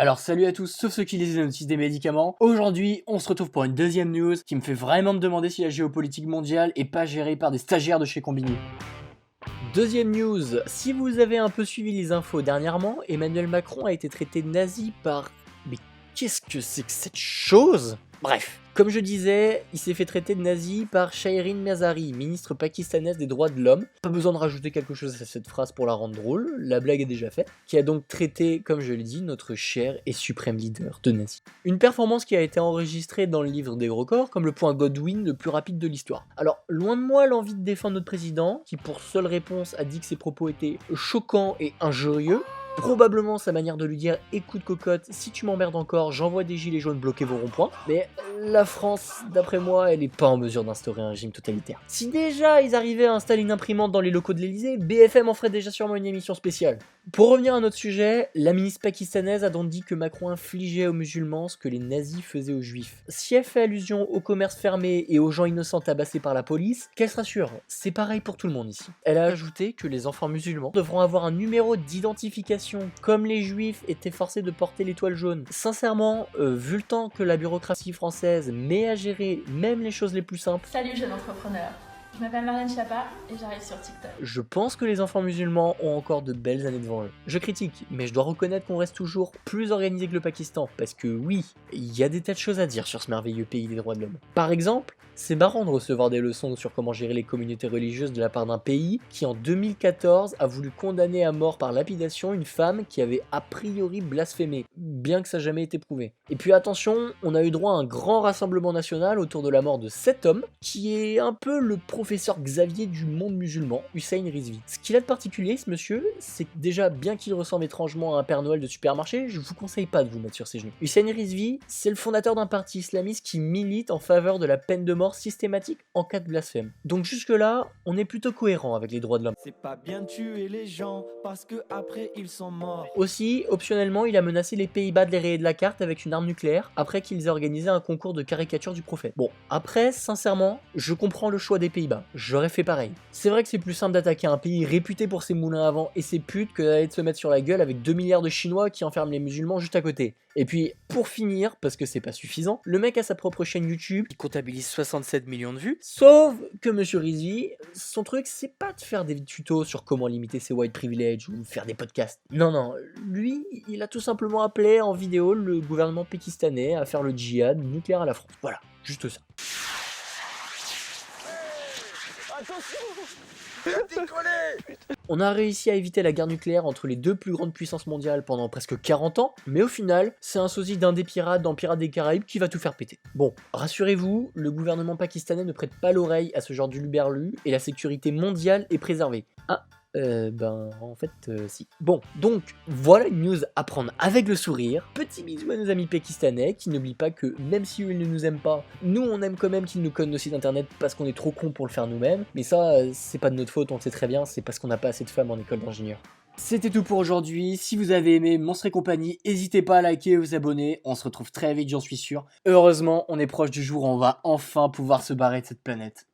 Alors salut à tous, sauf ceux qui lisent les notices des médicaments. Aujourd'hui, on se retrouve pour une deuxième news qui me fait vraiment me demander si la géopolitique mondiale est pas gérée par des stagiaires de chez Combini. Deuxième news, si vous avez un peu suivi les infos dernièrement, Emmanuel Macron a été traité de nazi par... Mais qu'est-ce que c'est que cette chose ? Bref, comme je disais, il s'est fait traiter de nazi par Shahrin Mazari, ministre pakistanaise des droits de l'homme. Pas besoin de rajouter quelque chose à cette phrase pour la rendre drôle, la blague est déjà faite. Qui a donc traité, comme je l'ai dit, notre cher et suprême leader de nazi. Une performance qui a été enregistrée dans le livre des records comme le point Godwin le plus rapide de l'histoire. Alors, loin de moi l'envie de défendre notre président, qui pour seule réponse a dit que ses propos étaient choquants et injurieux. Probablement sa manière de lui dire « Écoute cocotte, si tu m'emmerdes encore, j'envoie des gilets jaunes bloquer vos ronds-points ». Mais la France, d'après moi, elle est pas en mesure d'instaurer un régime totalitaire. Si déjà ils arrivaient à installer une imprimante dans les locaux de l'Elysée, BFM en ferait déjà sûrement une émission spéciale. Pour revenir à notre sujet, la ministre pakistanaise a donc dit que Macron infligeait aux musulmans ce que les nazis faisaient aux juifs. Si elle fait allusion au commerce fermé et aux gens innocents tabassés par la police, qu'elle se rassure, c'est pareil pour tout le monde ici. Elle a ajouté que les enfants musulmans devront avoir un numéro d'identification comme les juifs étaient forcés de porter l'étoile jaune. Sincèrement, vu le temps que la bureaucratie française met à gérer même les choses les plus simples... Salut jeune entrepreneur, je m'appelle Marlène Schiappa et j'arrive sur TikTok. Je pense que les enfants musulmans ont encore de belles années devant eux. Je critique, mais je dois reconnaître qu'on reste toujours plus organisé que le Pakistan, parce que oui, il y a des tas de choses à dire sur ce merveilleux pays des droits de l'homme. Par exemple, c'est marrant de recevoir des leçons sur comment gérer les communautés religieuses de la part d'un pays qui en 2014 a voulu condamner à mort par lapidation une femme qui avait a priori blasphémé, bien que ça n'a jamais été prouvé. Et puis attention, on a eu droit à un grand rassemblement national autour de la mort de cet homme, qui est un peu le professeur Xavier du monde musulman, Hussein Rizvi. Ce qu'il a de particulier, ce monsieur, c'est que déjà, bien qu'il ressemble étrangement à un Père Noël de supermarché, je vous conseille pas de vous mettre sur ses genoux. Hussein Rizvi, c'est le fondateur d'un parti islamiste qui milite en faveur de la peine de mort systématique en cas de blasphème. Donc jusque-là, on est plutôt cohérent avec les droits de l'homme. C'est pas bien de tuer les gens parce que après ils sont morts. Aussi, optionnellement, il a menacé les Pays-Bas de les rayer de la carte avec une arme nucléaire après qu'ils aient organisé un concours de caricature du prophète. Bon, après, sincèrement, je comprends le choix des Pays-Bas. J'aurais fait pareil. C'est vrai que c'est plus simple d'attaquer un pays réputé pour ses moulins à vent et ses putes que d'aller se mettre sur la gueule avec 2 milliards de Chinois qui enferment les musulmans juste à côté. Et puis, pour finir, parce que c'est pas suffisant, le mec a sa propre chaîne YouTube qui comptabilise 67 millions de vues. Sauf que Monsieur Rizvi, son truc, c'est pas de faire des tutos sur comment limiter ses white privilege ou faire des podcasts. Non, lui, il a tout simplement appelé en vidéo le gouvernement pakistanais à faire le djihad nucléaire à la France. Voilà, juste ça. On a réussi à éviter la guerre nucléaire entre les deux plus grandes puissances mondiales pendant presque 40 ans, mais au final, c'est un sosie d'un des pirates dans Pirates des Caraïbes qui va tout faire péter. Bon, rassurez-vous, le gouvernement pakistanais ne prête pas l'oreille à ce genre d'uluberlu et la sécurité mondiale est préservée. Ah, si. Bon, donc, voilà une news à prendre avec le sourire. Petit bisou à nos amis pakistanais qui n'oublient pas que même si eux ils ne nous aiment pas, nous on aime quand même qu'ils nous codent nos sites internet parce qu'on est trop cons pour le faire nous-mêmes. Mais ça, c'est pas de notre faute, on le sait très bien, c'est parce qu'on n'a pas assez de femmes en école d'ingénieur. C'était tout pour aujourd'hui. Si vous avez aimé Monstres et compagnie, n'hésitez pas à liker et vous abonner. On se retrouve très vite, j'en suis sûr. Heureusement, on est proche du jour où on va enfin pouvoir se barrer de cette planète.